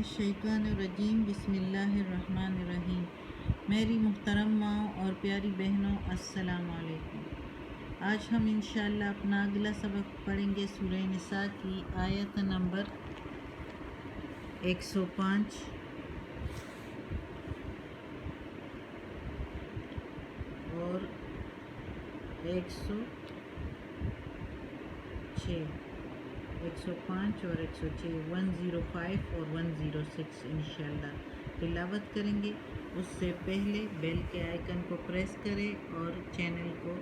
الشیطان الرجیم بسم اللہ الرحمن الرحیم۔ میری محترم ماں اور پیاری بہنوں، السلام علیکم۔ آج ہم انشاءاللہ اپنا اگلا سبق پڑھیں گے سورہ نساء کی آیت نمبر 105 اور 106 105 اور 106 105 اور 106 انشاءاللہ تلاوت کریں گے۔ اس سے پہلے بیل کے آئیکن کو پریس کریں اور چینل کو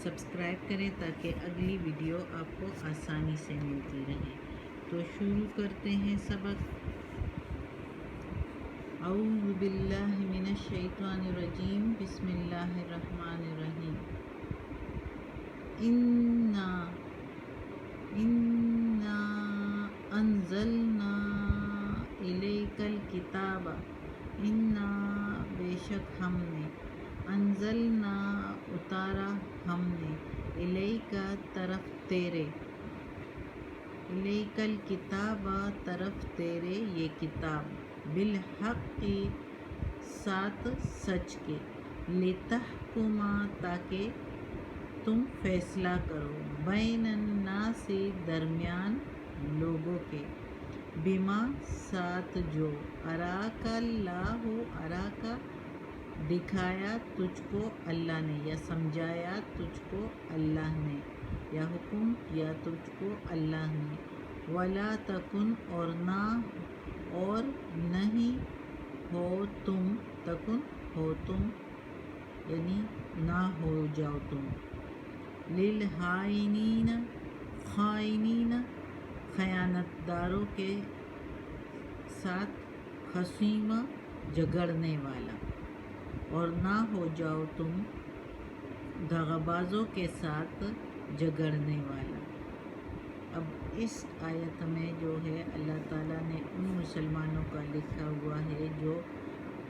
سبسکرائب کریں تاکہ اگلی ویڈیو آپ کو آسانی سے ملتی رہے۔ تو شروع کرتے ہیں سبق۔ اعوذ باللہ من الشیطان الرجیم بسم اللہ الرحمن الرحیم۔ اِنَّا انزلنا الیک الکتاب، اِنَّا بے شک ہم نے، انزلنا اتارا ہم نے، الیک طرف تیرے، الیک الکتاب طرف تیرے یہ کتاب، بالحق ساتھ سچ کے، لتحکم تاکہ تم فیصلہ کرو، بین الناس درمیان لوگوں کے، بما ساتھ جو، اراک اللہ اراک دکھایا تجھ کو اللہ نے یا سمجھایا تجھ کو اللہ نے یا حکم کیا تجھ کو اللہ نے، ولا تکن اور نہیں ہو تم، تکن ہو تم یعنی نہ ہو جاؤ تم، خائنین خیانت داروں کے ساتھ، خصیم جھگڑنے والا، اور نہ ہو جاؤ تم دغا بازوں کے ساتھ جھگڑنے والا۔ اب اس آیت میں جو ہے اللہ تعالیٰ نے ان مسلمانوں کا لکھا ہوا ہے جو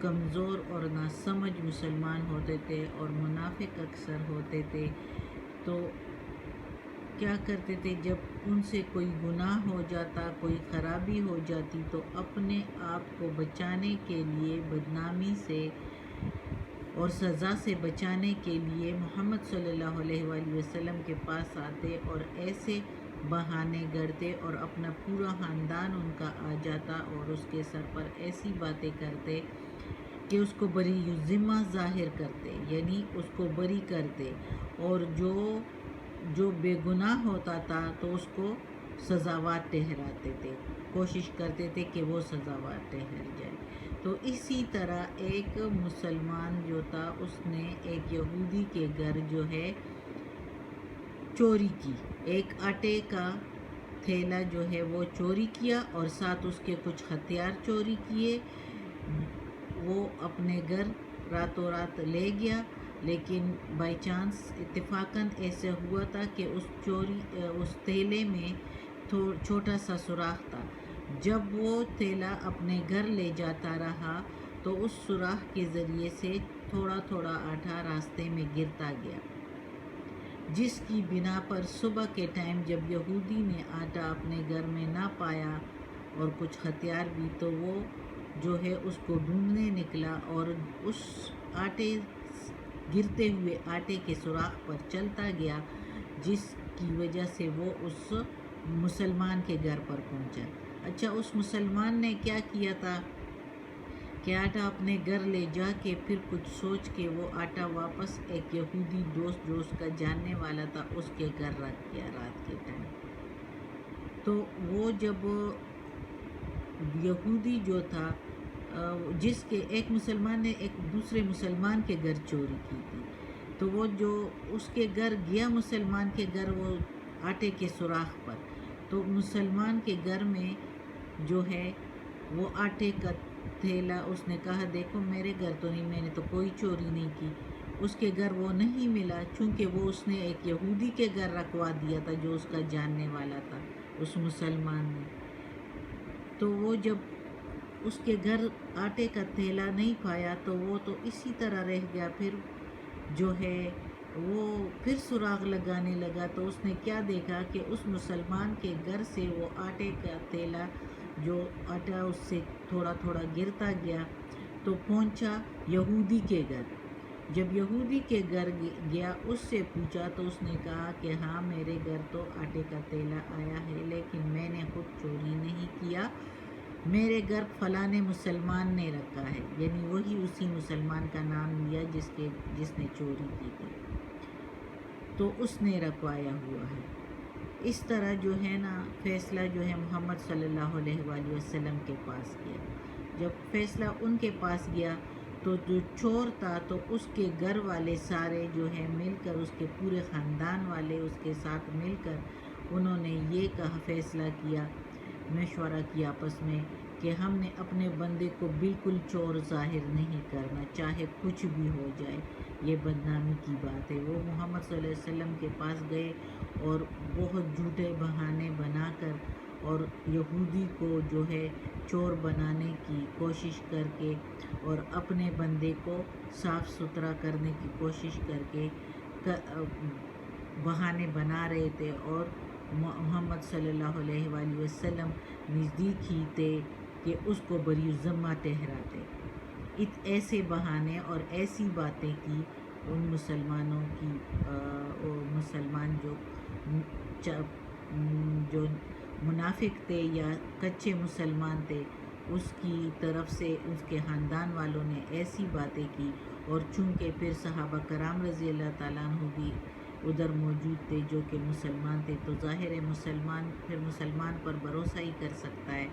کمزور اور ناسمجھ مسلمان ہوتے تھے اور منافق اکثر ہوتے تھے، تو کیا کرتے تھے جب ان سے کوئی گناہ ہو جاتا، کوئی خرابی ہو جاتی تو اپنے آپ کو بچانے کے لیے، بدنامی سے اور سزا سے بچانے کے لیے محمد صلی اللہ علیہ وآلہ وسلم کے پاس آتے اور ایسے بہانے گڑتے اور اپنا پورا خاندان ان کا آ جاتا اور اس کے سر پر ایسی باتیں کرتے کہ اس کو بری ذمہ ظاہر کرتے، یعنی اس کو بری کرتے، اور جو بے گناہ ہوتا تھا تو اس کو سزاوار ٹھہراتے تھے، کوشش کرتے تھے کہ وہ سزاوار ٹھہر جائے۔ تو اسی طرح ایک مسلمان جو تھا اس نے ایک یہودی کے گھر جو ہے چوری کی، ایک آٹے کا تھیلا جو ہے وہ چوری کیا اور ساتھ اس کے کچھ ہتھیار چوری کیے۔ وہ اپنے گھر راتوں رات لے گیا، لیکن بائی چانس اتفاقاً ایسا ہوا تھا کہ اس تھیلے میں چھوٹا سا سوراخ تھا۔ جب وہ تھیلا اپنے گھر لے جاتا رہا تو اس سوراخ کے ذریعے سے تھوڑا تھوڑا آٹا راستے میں گرتا گیا، جس کی بنا پر صبح کے ٹائم جب یہودی نے آٹا اپنے گھر میں نہ پایا اور کچھ ہتھیار بھی، تو وہ جو ہے اس کو ڈھونڈنے نکلا اور اس گرتے ہوئے آٹے کے سوراخ پر چلتا گیا، جس کی وجہ سے وہ اس مسلمان کے گھر پر پہنچا۔ اچھا، اس مسلمان نے کیا کیا تھا کہ آٹا اپنے گھر لے جا کے پھر کچھ سوچ کے وہ آٹا واپس ایک یہودی دوست جو اس کا جاننے والا تھا اس کے گھر رکھ گیا رات کے ٹائم۔ تو وہ جب یہودی جو تھا، جس کے ایک مسلمان نے ایک دوسرے مسلمان کے گھر چوری کی تھی، تو وہ جو اس کے گھر گیا مسلمان کے گھر وہ آٹے کے سوراخ پر، تو مسلمان کے گھر میں جو ہے وہ آٹے کا تھیلا، اس نے کہا دیکھو میرے گھر تو نہیں، میں نے تو کوئی چوری نہیں کی۔ اس کے گھر وہ نہیں ملا، چونکہ وہ اس نے ایک یہودی کے گھر رکھوا دیا تھا جو اس کا جاننے والا تھا، اس مسلمان نے۔ تو وہ جب اس کے گھر آٹے کا تھیلا نہیں پایا تو وہ تو اسی طرح رہ گیا، پھر جو ہے وہ پھر سراغ لگانے لگا، تو اس نے کیا دیکھا کہ اس مسلمان کے گھر سے وہ آٹے کا تھیلا جو آٹا اس سے تھوڑا تھوڑا گرتا گیا تو پہنچا یہودی کے گھر. جب یہودی کے گھر گیا اس سے پوچھا تو اس نے کہا کہ ہاں میرے گھر تو آٹے کا تیلا آیا ہے لیکن میں نے خود چوری نہیں کیا, میرے گھر فلاں مسلمان نے رکھا ہے, یعنی وہی اسی مسلمان کا نام لیا جس نے چوری کی تھی, تو اس نے رکھوایا ہوا ہے. اس طرح جو ہے نا فیصلہ جو ہے محمد صلی اللہ علیہ وآلہ وسلم کے پاس گیا. جب فیصلہ ان کے پاس گیا تو جو چور تھا تو اس کے گھر والے سارے جو ہے مل کر, اس کے پورے خاندان والے اس کے ساتھ مل کر انہوں نے یہ کہا, فیصلہ کیا, مشورہ کیا آپس میں کہ ہم نے اپنے بندے کو بالکل چور ظاہر نہیں کرنا, چاہے کچھ بھی ہو جائے, یہ بدنامی کی بات ہے. وہ محمد صلی اللہ علیہ وسلم کے پاس گئے اور بہت جھوٹے بہانے بنا کر اور یہودی کو جو ہے چور بنانے کی کوشش کر کے اور اپنے بندے کو صاف ستھرا کرنے کی کوشش کر کے بہانے بنا رہے تھے, اور محمد صلی اللہ علیہ وآلہ وسلم نزدیک ہی تھے کہ اس کو بری الذمہ ٹھہراتے. ایسے بہانے اور ایسی باتیں کی ان مسلمانوں کی, مسلمان جو منافق تھے یا کچے مسلمان تھے اس کی طرف سے اس کے خاندان والوں نے ایسی باتیں کی. اور چونکہ پھر صحابہ کرام رضی اللہ تعالیٰ عنہ بھی ادھر موجود تھے جو کہ مسلمان تھے, تو ظاہر ہے مسلمان پر بھروسہ ہی کر سکتا ہے.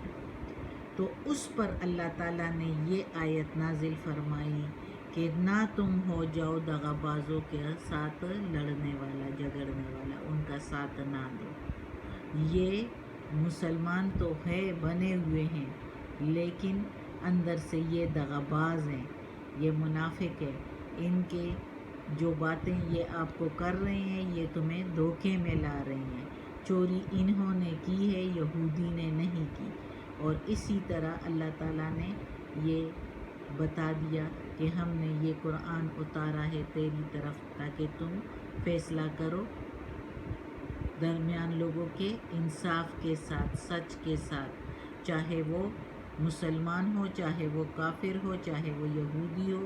تو اس پر اللہ تعالیٰ نے یہ آیت نازل فرمائی کہ نہ تم ہو جاؤ دغا بازوں کے ساتھ لڑنے والا, جھگڑنے والا, ان کا ساتھ نہ دو. یہ مسلمان تو ہے, بنے ہوئے ہیں, لیکن اندر سے یہ دغا باز ہیں, یہ منافق ہے. ان کے جو باتیں یہ آپ کو کر رہے ہیں یہ تمہیں دھوکے میں لا رہے ہیں. چوری انہوں نے کی ہے, یہودی نے نہیں کی. اور اسی طرح اللہ تعالیٰ نے یہ بتا دیا کہ ہم نے یہ قرآن اتارا ہے تیری طرف تاکہ تم فیصلہ کرو درمیان لوگوں کے انصاف کے ساتھ, سچ کے ساتھ, چاہے وہ مسلمان ہو, چاہے وہ کافر ہو, چاہے وہ یہودی ہو,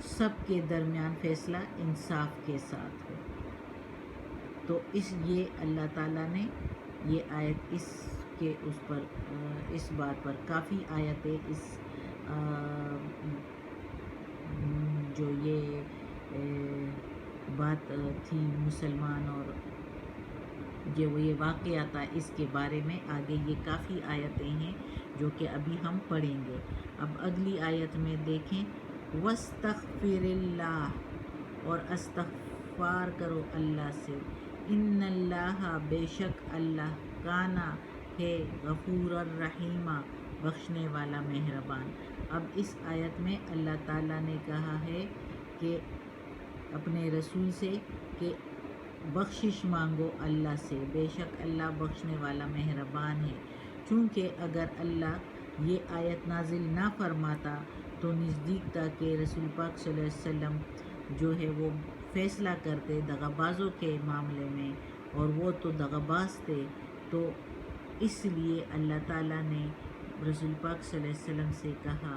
سب کے درمیان فیصلہ انصاف کے ساتھ ہو. تو یہ اللہ تعالیٰ نے یہ آیت اس بات پر کافی آیتیں جو یہ بات تھی مسلمان اور جو یہ واقعہ تھا اس کے بارے میں, آگے یہ کافی آیتیں ہیں جو کہ ابھی ہم پڑھیں گے. اب اگلی آیت میں دیکھیں, وَاسْتَغْفِرِ اللَّهَ, اور استغفار کرو اللہ سے, ان اللہ, بے شک اللہ, کانا ہے, غفور الرحیم, بخشنے والا مہربان. اب اس آیت میں اللہ تعالیٰ نے کہا ہے کہ اپنے رسول سے کہ بخشش مانگو اللہ سے, بے شک اللہ بخشنے والا مہربان ہے. چونکہ اگر اللہ یہ آیت نازل نہ فرماتا تو نزدیک تھا کہ رسول پاک صلی اللہ علیہ وسلم جو ہے وہ فیصلہ کرتے دغابازوں کے معاملے میں, اور وہ تو دغاباز تھے. تو اس لیے اللہ تعالیٰ نے رسول پاک صلی اللہ علیہ وسلم سے کہا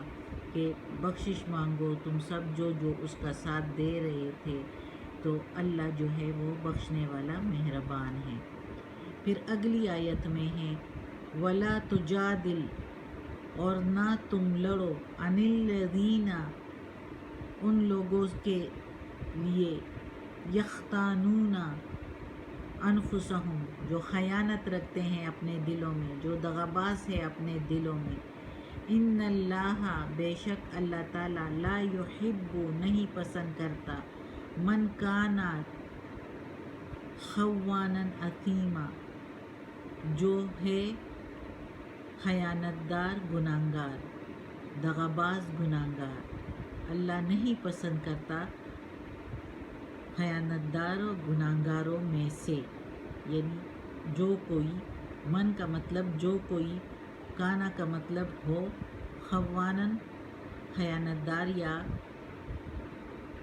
کہ بخشش مانگو تم سب جو اس کا ساتھ دے رہے تھے, تو اللہ جو ہے وہ بخشنے والا مہربان ہے. پھر اگلی آیت میں ہے, وَلَا تُجَادِلْ, اور نہ تم لڑو, عَنِ الَّذِينَ, ان لوگوں کے لیے, یختانون انفسہم, جو خیانت رکھتے ہیں اپنے دلوں میں, جو دغاباز ہے اپنے دلوں میں. ان اللہ, بے شک اللہ تعالیٰ, لا یحب, نہیں پسند کرتا, من کانا خوانا اثیما, جو ہے خیانت دار, گناہگار, دغاباز, گناہگار. اللہ نہیں پسند کرتا خیانت دار و گناہگاروں میں سے, یعنی جو کوئی, من کا مطلب جو کوئی, کانا کا مطلب ہو, خوانن خیانت دار یا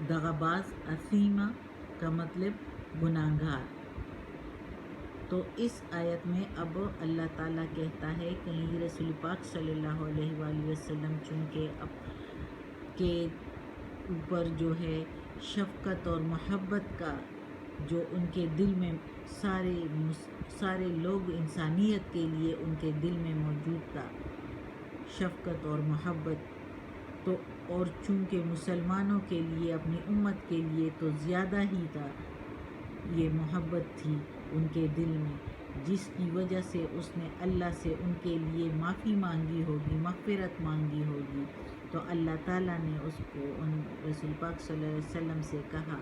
دغاباز, اثیما کا مطلب گناہگار. تو اس آیت میں اب اللہ تعالیٰ کہتا ہے کہیں رسول پاک صلی اللہ علیہ وآلہ وسلم چونکہ کے اوپر جو ہے شفقت اور محبت کا جو ان کے دل میں سارے لوگ انسانیت کے لیے ان کے دل میں موجود تھا شفقت اور محبت، تو اور چونکہ مسلمانوں کے لیے اپنی امت کے لیے تو زیادہ ہی تھا یہ محبت تھی ان کے دل میں، جس کی وجہ سے اس نے اللہ سے ان کے لیے معافی مانگی ہوگی، مغفرت مانگی ہوگی، تو اللہ تعالیٰ نے اس کو ان رسول پاک صلی اللہ علیہ وسلم سے کہا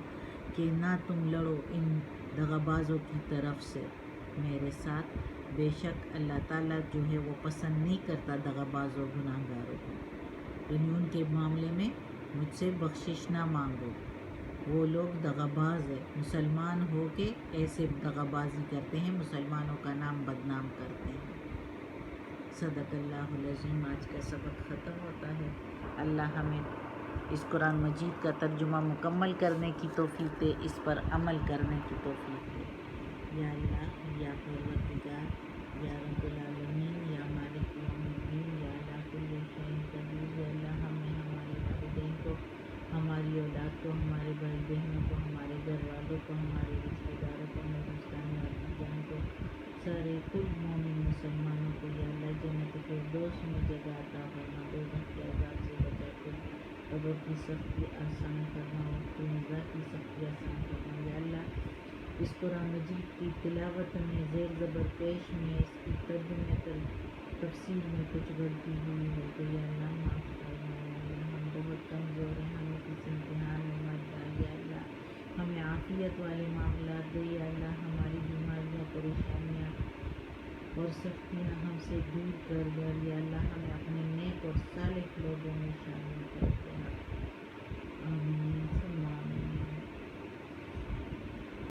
کہ نہ تم لڑو ان دغابازوں کی طرف سے میرے ساتھ، بے شک اللہ تعالیٰ جو ہے وہ پسند نہیں کرتا دغاباز و گناہ گاروں کو، یعنی ان کے معاملے میں مجھ سے بخشش نہ مانگو، وہ لوگ دغاباز ہیں، مسلمان ہو کے ایسے دغابازی کرتے ہیں، مسلمانوں کا نام بدنام کرتے ہیں۔ صدق اللہ العظیم۔ آج کا سبق ختم ہوتا ہے۔ اللہ ہمیں اس قرآن مجید کا ترجمہ مکمل کرنے کی توفیق دے، اس پر عمل کرنے کی توفیق دے۔ یا اللہ، یا پروردگار، یا رب العالمین، یا مالک یوم الدین، یا اللہ کل شیء قدیر، یا اللہ ہمیں، ہمارے والدین کو، ہماری اولاد کو، ہمارے بھائی بہنوں کو، ہمارے گھر والوں کو، ہمارے رشتہ داروں کو، ہندوستان والی جان کو، سارے کل مومن مسلمانوں کو یا اللہ جنت الفردوس میں جگہ عطا فرما، دوزخ کے عذاب سے بچا کر قبر کی سختی آسان فرما، وقت نزاع کی سختی آسان فرما۔ یا اللہ اس قرآن مجید کی تلاوت میں، زیر زبر پیش میں، اس کی ترجمے تفسیر میں کچھ غلطی ہوئی ہے تو یا اللہ معاف فرما۔ یا اللہ ہم بہت کمزور ہیں، ہمیں کسی امتحان میں مت ڈال۔ یا اللہ ہمیں عافیت والے معاملات دے۔ یا اللہ ہماری بیماریاں، پریشانیاں اور سختیاں ہم سے دور کر دے۔ یا اللہ ہمیں اپنے نیک اور صالح لوگوں میں شامل کر دے۔